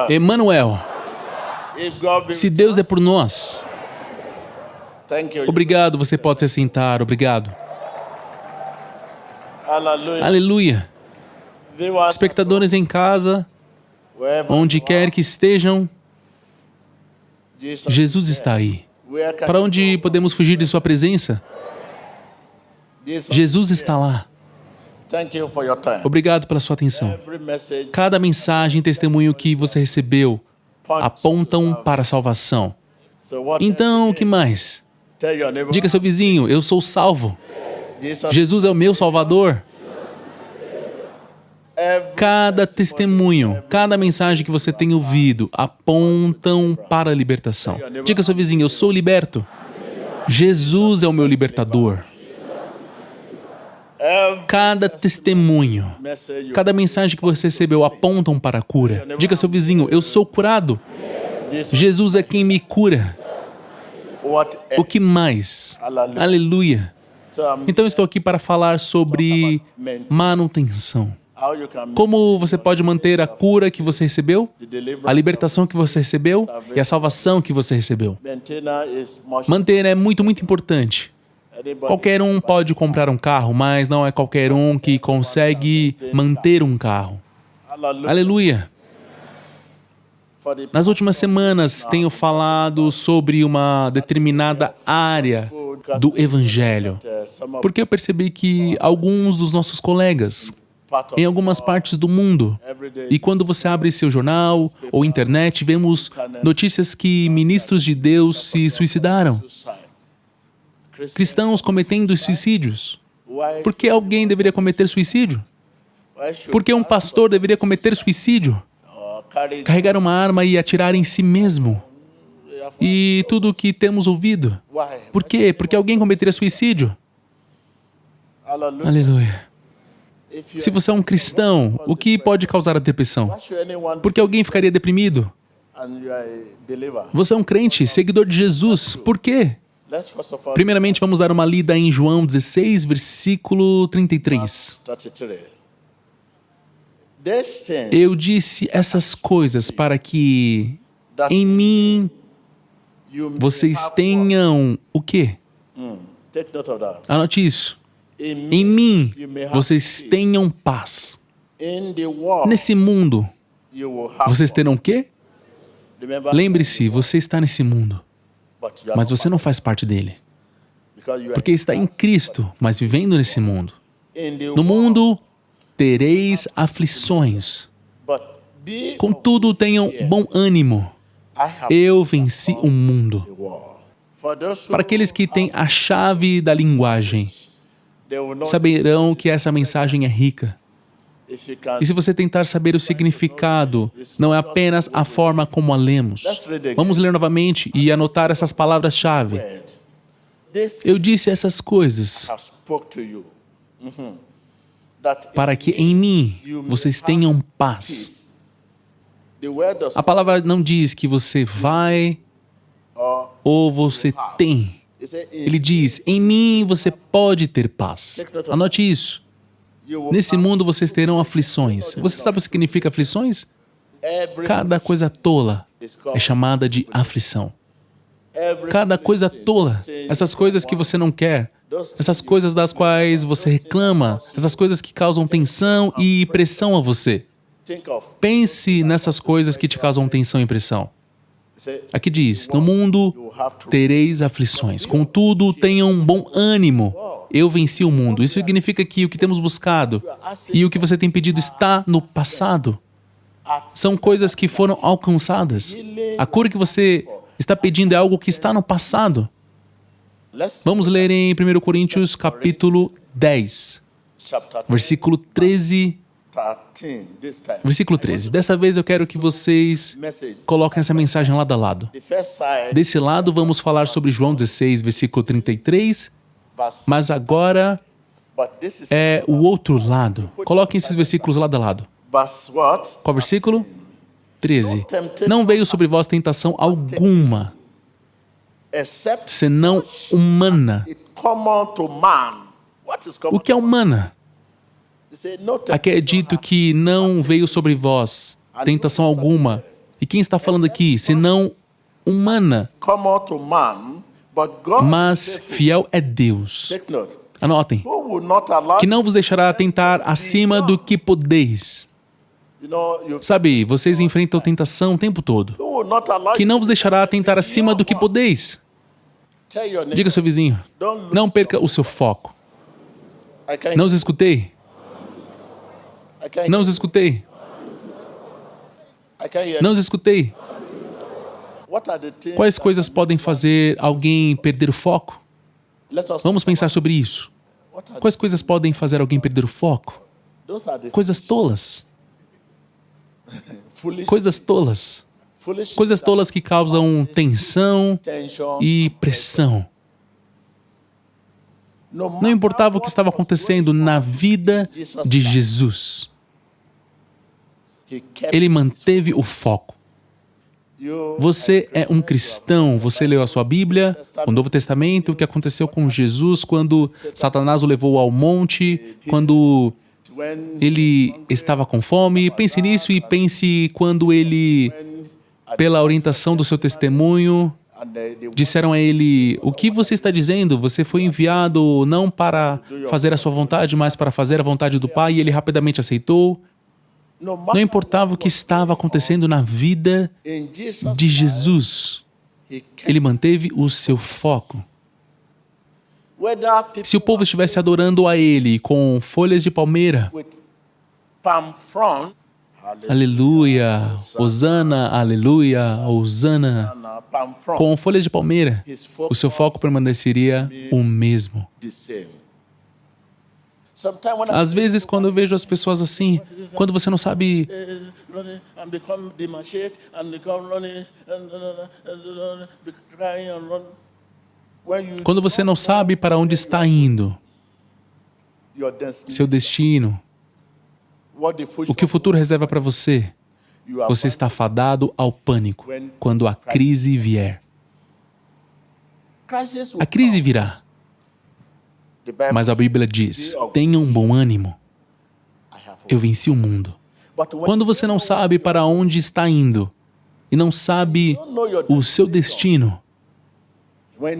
Emmanuel. Se Deus é por nós. Obrigado, você pode se sentar. Obrigado. Aleluia. Espectadores em casa, onde quer que estejam, Jesus está aí. Para onde podemos fugir de sua presença? Jesus está lá. Obrigado pela sua atenção. Cada mensagem e testemunho que você recebeu apontam para a salvação. Então, o que mais? Diga ao seu vizinho, eu sou salvo. Jesus é o meu Salvador. Cada testemunho, cada mensagem que você tem ouvido apontam para a libertação. Diga ao seu vizinho, eu sou liberto. Jesus é o meu libertador. Cada testemunho, cada mensagem que você recebeu apontam para a cura. Diga ao seu vizinho, eu sou curado. Jesus é quem me cura. O que mais? Aleluia. Então estou aqui para falar sobre manutenção. Como você pode manter a cura que você recebeu, a libertação que você recebeu e a salvação que você recebeu. Manter é muito, muito importante. Qualquer um pode comprar um carro, mas não é qualquer um que consegue manter um carro. Aleluia! Nas últimas semanas, tenho falado sobre uma determinada área do Evangelho, porque eu percebi que alguns dos nossos colegas, em algumas partes do mundo, e quando você abre seu jornal ou internet, vemos notícias que ministros de Deus se suicidaram. Cristãos cometendo suicídios. Por que alguém deveria cometer suicídio? Por que um pastor deveria cometer suicídio? Carregar uma arma e atirar em si mesmo. E tudo o que temos ouvido. Por quê? Porque alguém cometeria suicídio. Aleluia. Se você é um cristão, o que pode causar a depressão? Por que alguém ficaria deprimido? Você é um crente, seguidor de Jesus. Por quê? Primeiramente, vamos dar uma lida em João 16, versículo 33. Eu disse essas coisas para que em mim vocês tenham o quê? Anote isso. Em mim vocês tenham paz. Nesse mundo, vocês terão o quê? Lembre-se, você está nesse mundo, mas você não faz parte dele. Porque está em Cristo, mas vivendo nesse mundo. No mundo tereis aflições. Contudo, tenham bom ânimo. Eu venci o mundo. Para aqueles que têm a chave da linguagem, saberão que essa mensagem é rica. E se você tentar saber o significado, não é apenas a forma como a lemos. Vamos ler novamente e anotar essas palavras-chave. Eu disse essas coisas para que em mim vocês tenham paz. A palavra não diz que você vai ou você tem. Ele diz, em mim você pode ter paz. Anote isso. Nesse mundo vocês terão aflições. Você sabe o que significa aflições? Cada coisa tola é chamada de aflição. Cada coisa tola, essas coisas que você não quer, essas coisas das quais você reclama, essas coisas que causam tensão e pressão a você. Pense nessas coisas que te causam tensão e pressão. Aqui diz, no mundo tereis aflições, contudo tenham bom ânimo. Eu venci o mundo. Isso significa que o que temos buscado e o que você tem pedido está no passado. São coisas que foram alcançadas. A cura que você está pedindo é algo que está no passado. Vamos ler em 1 Coríntios capítulo 10, versículo 13. Versículo 13. Dessa vez eu quero que vocês coloquem essa mensagem lado a lado. Desse lado vamos falar sobre João 16, versículo 33, mas agora é o outro lado. Coloquem esses versículos lado a lado. Qual versículo? 13. Não veio sobre vós tentação alguma, senão humana. O que é humana? Aqui é dito que não veio sobre vós tentação alguma. E quem está falando aqui, senão humana? Mas fiel é Deus. Anotem. Que não vos deixará tentar acima do que podeis. Sabe, vocês enfrentam tentação o tempo todo. Que não vos deixará tentar acima do que podeis. Diga ao seu vizinho, não perca o seu foco. Não os escutei. Não os escutei. Não os escutei. Quais coisas podem fazer alguém perder o foco? Vamos pensar sobre isso. Quais coisas podem fazer alguém perder o foco? Coisas tolas. Coisas tolas. Coisas tolas que causam tensão e pressão. Não importava o que estava acontecendo na vida de Jesus. Ele manteve o foco. Você é um cristão, você leu a sua Bíblia, o Novo Testamento, o que aconteceu com Jesus quando Satanás o levou ao monte, quando ele estava com fome. Pense nisso e pense quando ele, pela orientação do seu testemunho, disseram a ele, o que você está dizendo? Você foi enviado não para fazer a sua vontade, mas para fazer a vontade do Pai, e ele rapidamente aceitou. Não importava o que estava acontecendo na vida de Jesus, ele manteve o seu foco. Se o povo estivesse adorando a ele com folhas de palmeira, aleluia, hosana, aleluia, hosana, com folhas de palmeira, o seu foco permaneceria o mesmo. Às vezes, quando eu vejo as pessoas assim, quando você não sabe... Quando você não sabe para onde está indo, seu destino, o que o futuro reserva para você, você está fadado ao pânico quando a crise vier. A crise virá. Mas a Bíblia diz, tenham bom ânimo, eu venci o mundo. Quando você não sabe para onde está indo e não sabe o seu destino,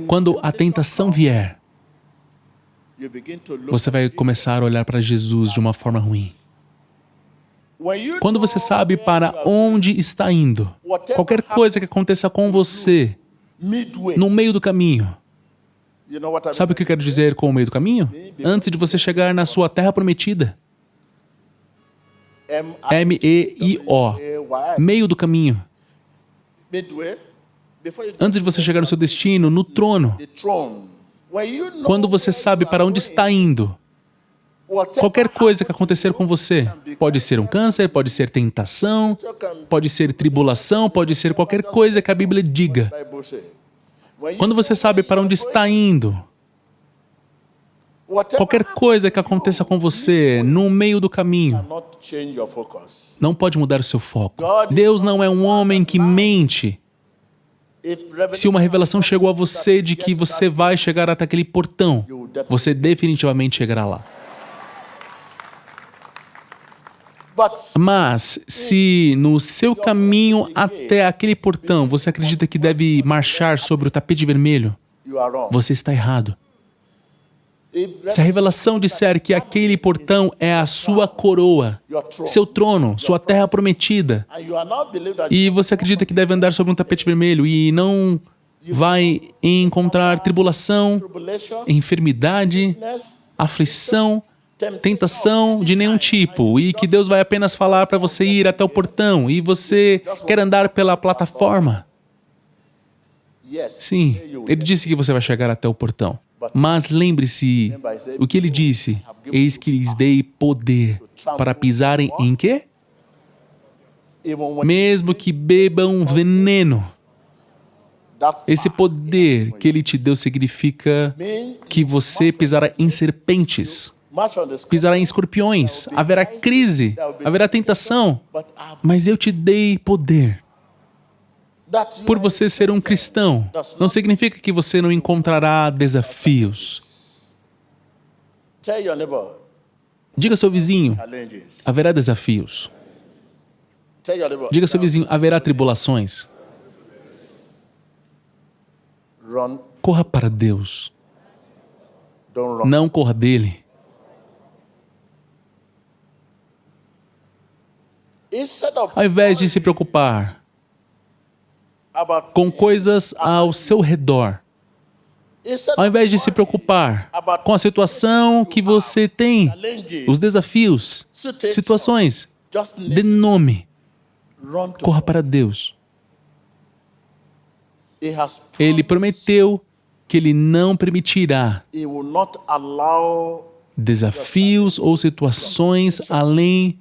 quando a tentação vier, você vai começar a olhar para Jesus de uma forma ruim. Quando você sabe para onde está indo, qualquer coisa que aconteça com você no meio do caminho, sabe o que eu quero dizer com o meio do caminho? Antes de você chegar na sua terra prometida. M-E-I-O. Meio do caminho. Antes de você chegar no seu destino, no trono. Quando você sabe para onde está indo, qualquer coisa que acontecer com você, pode ser um câncer, pode ser tentação, pode ser tribulação, pode ser qualquer coisa que a Bíblia diga. Quando você sabe para onde está indo, qualquer coisa que aconteça com você no meio do caminho, não pode mudar o seu foco. Deus não é um homem que mente. Se uma revelação chegou a você de que você vai chegar até aquele portão, você definitivamente chegará lá. Mas, se no seu caminho até aquele portão você acredita que deve marchar sobre o tapete vermelho, você está errado. Se a revelação disser que aquele portão é a sua coroa, seu trono, sua terra prometida, e você acredita que deve andar sobre um tapete vermelho e não vai encontrar tribulação, enfermidade, aflição, tentação de nenhum tipo, e que Deus vai apenas falar para você ir até o portão, e você quer andar pela plataforma. Sim, ele disse que você vai chegar até o portão. Mas lembre-se, o que ele disse? Eis que lhes dei poder para pisarem em quê? Mesmo que bebam veneno. Esse poder que ele te deu significa que você pisará em serpentes, pisará em escorpiões, haverá crise, haverá tentação, mas eu te dei poder. Por você ser um cristão, não significa que você não encontrará desafios. Diga ao seu vizinho, haverá desafios. Diga ao seu vizinho, haverá tribulações. Corra para Deus. Não corra dele. Ao invés de se preocupar com coisas ao seu redor, ao invés de se preocupar com a situação que você tem, os desafios, situações, dê nome. Corra para Deus. Ele prometeu que Ele não permitirá desafios ou situações além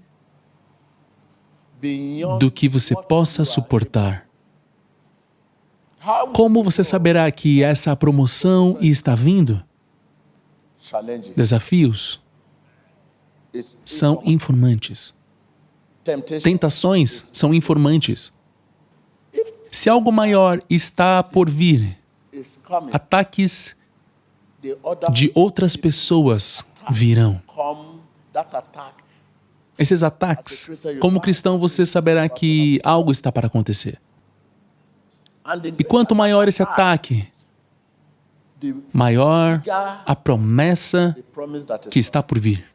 do que você possa suportar. Como você saberá que essa promoção está vindo? Desafios são informantes. Tentações são informantes. Se algo maior está por vir, ataques de outras pessoas virão. Esses ataques, como cristão, você saberá que algo está para acontecer. E quanto maior esse ataque, maior a promessa que está por vir.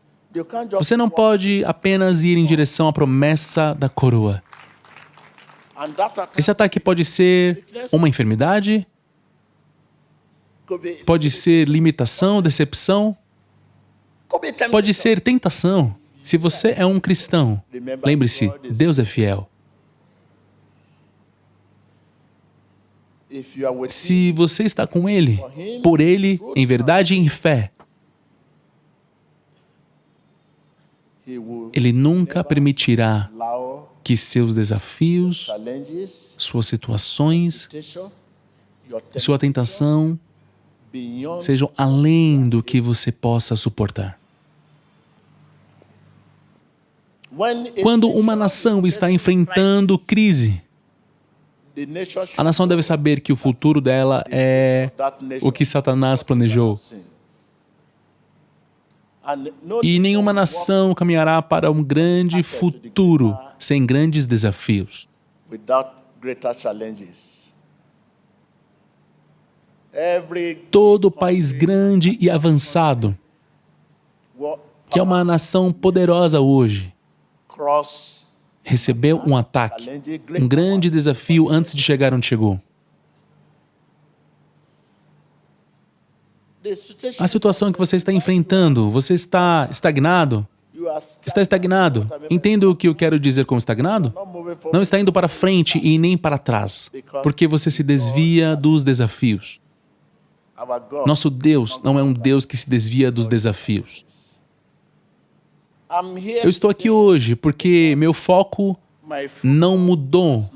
Você não pode apenas ir em direção à promessa da coroa. Esse ataque pode ser uma enfermidade, pode ser limitação, decepção, pode ser tentação. Se você é um cristão, lembre-se, Deus é fiel. Se você está com Ele, por Ele, em verdade e em fé, Ele nunca permitirá que seus desafios, suas situações, sua tentação sejam além do que você possa suportar. Quando uma nação está enfrentando crise, a nação deve saber que o futuro dela é o que Satanás planejou. E nenhuma nação caminhará para um grande futuro sem grandes desafios. Todo país grande e avançado, que é uma nação poderosa hoje, recebeu um ataque, um grande desafio antes de chegar onde chegou. A situação que você está enfrentando, você está estagnado? Está estagnado. Entende o que eu quero dizer com estagnado? Não está indo para frente e nem para trás, porque você se desvia dos desafios. Nosso Deus não é um Deus que se desvia dos desafios. Eu estou aqui hoje porque meu foco não mudou.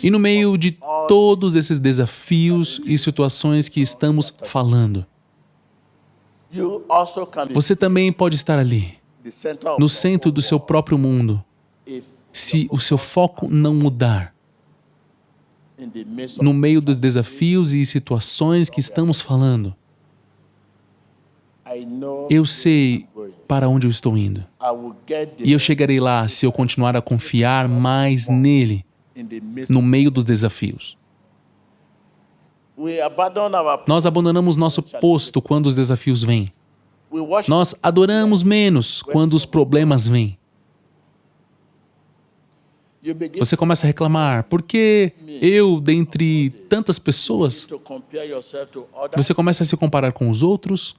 E no meio de todos esses desafios e situações que estamos falando, você também pode estar ali, no centro do seu próprio mundo, se o seu foco não mudar. No meio dos desafios e situações que estamos falando, eu sei para onde eu estou indo. E eu chegarei lá se eu continuar a confiar mais nele, no meio dos desafios. Nós abandonamos nosso posto quando os desafios vêm. Nós adoramos menos quando os problemas vêm. Você começa a reclamar, por que eu, dentre tantas pessoas? Você começa a se comparar com os outros.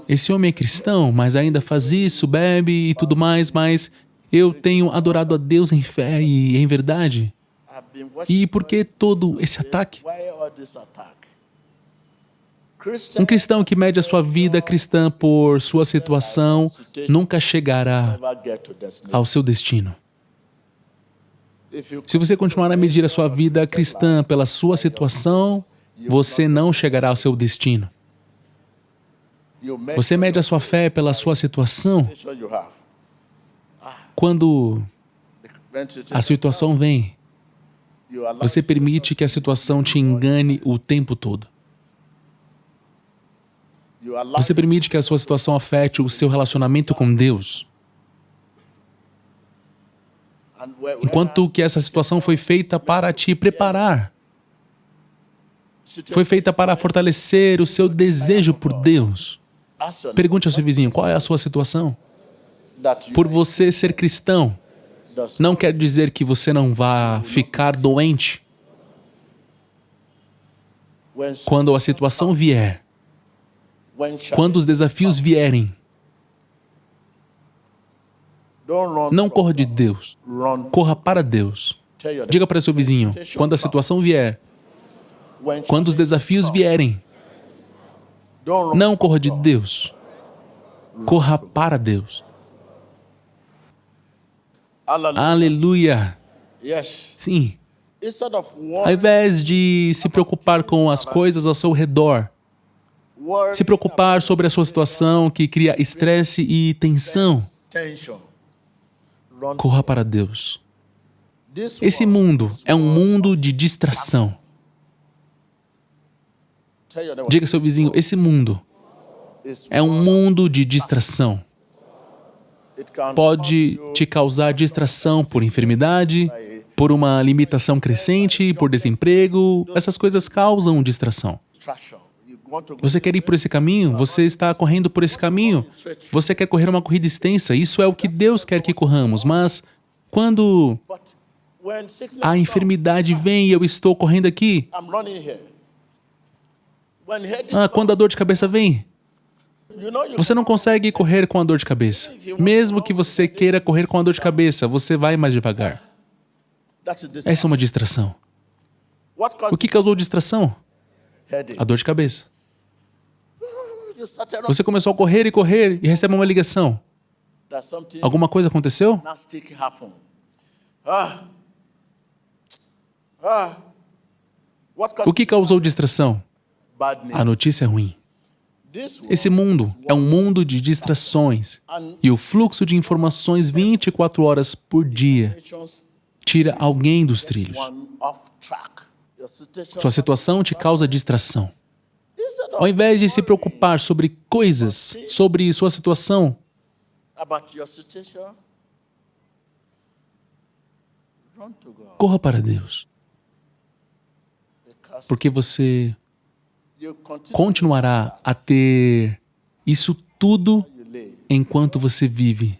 Esse homem é cristão, mas ainda faz isso, bebe e tudo mais, mas eu tenho adorado a Deus em fé e em verdade. E por que todo esse ataque? Um cristão que mede a sua vida cristã por sua situação nunca chegará ao seu destino. Se você continuar a medir a sua vida cristã pela sua situação, você não chegará ao seu destino. Você mede a sua fé pela sua situação. Quando a situação vem, você permite que a situação te engane o tempo todo. Você permite que a sua situação afete o seu relacionamento com Deus. Enquanto que essa situação foi feita para te preparar. Foi feita para fortalecer o seu desejo por Deus. Pergunte ao seu vizinho, qual é a sua situação? Por você ser cristão, não quer dizer que você não vá ficar doente. Quando a situação vier, quando os desafios vierem, não corra de Deus, corra para Deus. Diga para seu vizinho, quando a situação vier, quando os desafios vierem, não corra de Deus, corra para Deus. Aleluia! Sim. Ao invés de se preocupar com as coisas ao seu redor, se preocupar sobre a sua situação que cria estresse e tensão, corra para Deus. Esse mundo é um mundo de distração. Diga ao seu vizinho, esse mundo é um mundo de distração. Pode te causar distração por enfermidade, por uma limitação crescente, por desemprego. Essas coisas causam distração. Você quer ir por esse caminho? Você está correndo por esse caminho? Você quer correr uma corrida extensa? Isso é o que Deus quer que corramos. Mas quando a enfermidade vem e eu estou correndo aqui, quando a dor de cabeça vem, você não consegue correr com a dor de cabeça. Mesmo que você queira correr com a dor de cabeça, você vai mais devagar. Essa é uma distração. O que causou distração? A dor de cabeça. Você começou a correr e recebe uma ligação. Alguma coisa aconteceu? O que causou distração? A notícia é ruim. Esse mundo é um mundo de distrações e o fluxo de informações 24 horas por dia tira alguém dos trilhos. Sua situação te causa distração. Ao invés de se preocupar sobre coisas, sobre sua situação, corra para Deus. Porque você continuará a ter isso tudo enquanto você vive.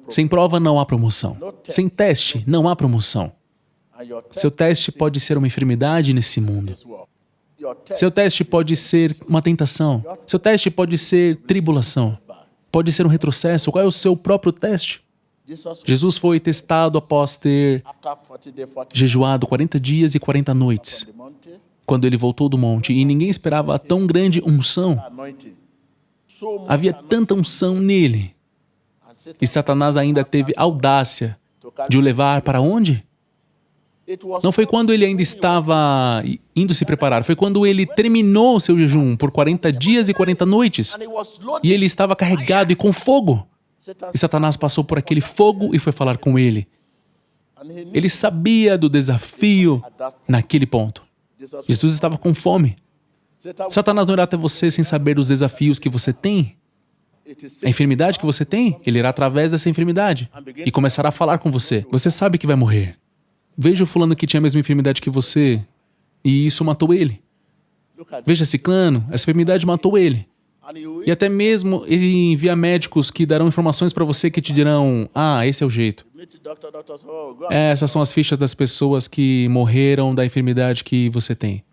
Sem prova não há promoção. Sem teste não há promoção. Seu teste pode ser uma enfermidade nesse mundo. Seu teste pode ser uma tentação. Seu teste pode ser tribulação. Pode ser um retrocesso. Qual é o seu próprio teste? Jesus foi testado após ter jejuado 40 dias e 40 noites. Quando ele voltou do monte, e ninguém esperava tão grande unção. Havia tanta unção nele. E Satanás ainda teve audácia de o levar para onde? Não foi quando ele ainda estava indo se preparar, foi quando ele terminou o seu jejum por 40 dias e 40 noites. E ele estava carregado e com fogo. E Satanás passou por aquele fogo e foi falar com ele. Ele sabia do desafio naquele ponto. Jesus estava com fome. Satanás não irá até você sem saber dos desafios que você tem. A enfermidade que você tem, ele irá através dessa enfermidade e começará a falar com você. Você sabe que vai morrer. Veja o fulano que tinha a mesma enfermidade que você e isso matou ele. Veja ciclano, essa enfermidade matou ele. E até mesmo ele envia médicos que darão informações para você que te dirão, esse é o jeito. Essas são as fichas das pessoas que morreram da enfermidade que você tem.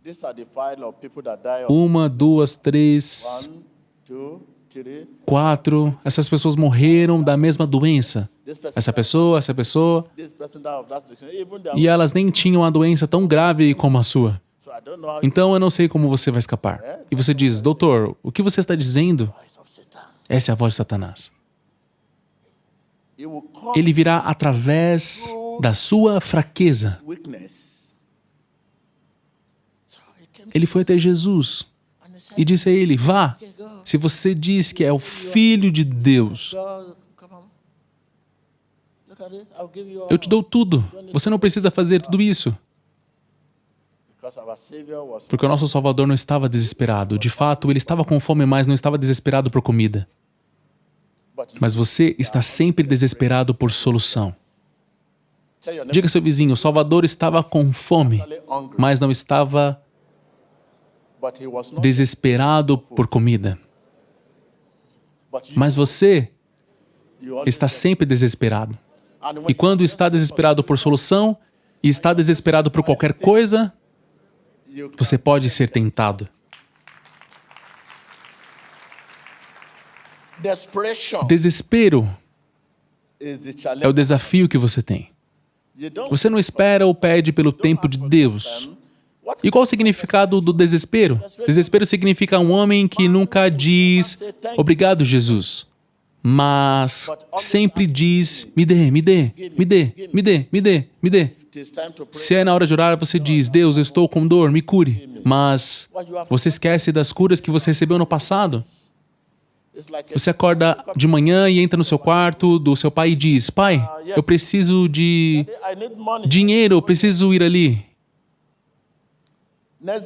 1, 2, 3, 4. Essas pessoas morreram da mesma doença. Essa pessoa. E elas nem tinham a doença tão grave como a sua. Então eu não sei como você vai escapar. E você diz, doutor, o que você está dizendo? Essa é a voz de Satanás. Ele virá através da sua fraqueza. Ele foi até Jesus e disse a ele, vá, se você diz que é o Filho de Deus, eu te dou tudo. Você não precisa fazer tudo isso. Porque o nosso Salvador não estava desesperado. De fato, ele estava com fome, mas não estava desesperado por comida. Mas você está sempre desesperado por solução. Diga ao seu vizinho, o Salvador estava com fome, mas não estava desesperado por comida. Mas você está sempre desesperado. E quando está desesperado por solução, e está desesperado por qualquer coisa, você pode ser tentado. Desespero é o desafio que você tem. Você não espera ou pede pelo tempo de Deus. E qual o significado do desespero? Desespero significa um homem que nunca diz, obrigado, Jesus, mas sempre diz, me dê, me dê, me dê, me dê, me dê, me dê. Se é na hora de orar, você diz, Deus, eu estou com dor, me cure. Mas você esquece das curas que você recebeu no passado. Você acorda de manhã e entra no seu quarto do seu pai e diz, pai, eu preciso de dinheiro, eu preciso ir ali.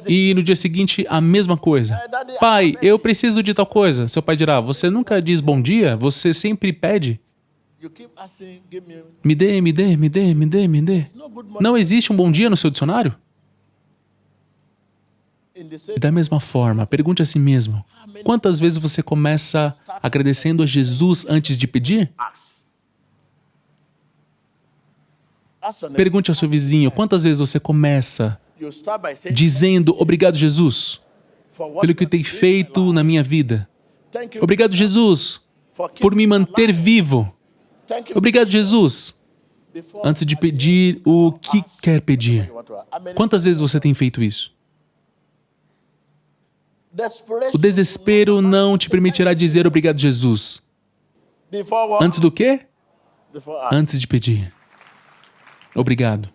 E no dia seguinte, a mesma coisa. Pai, eu preciso de tal coisa. Seu pai dirá, você nunca diz bom dia? Você sempre pede. Me dê, me dê, me dê, me dê, me dê. Não existe um bom dia no seu dicionário? E da mesma forma, pergunte a si mesmo, quantas vezes você começa agradecendo a Jesus antes de pedir? Pergunte ao seu vizinho, quantas vezes você começa dizendo, obrigado, Jesus, pelo que tem feito na minha vida. Obrigado, Jesus, por me manter vivo. Obrigado, Jesus, antes de pedir o que quer pedir. Quantas vezes você tem feito isso? O desespero não te permitirá dizer obrigado, Jesus. Antes do quê? Antes de pedir. Obrigado.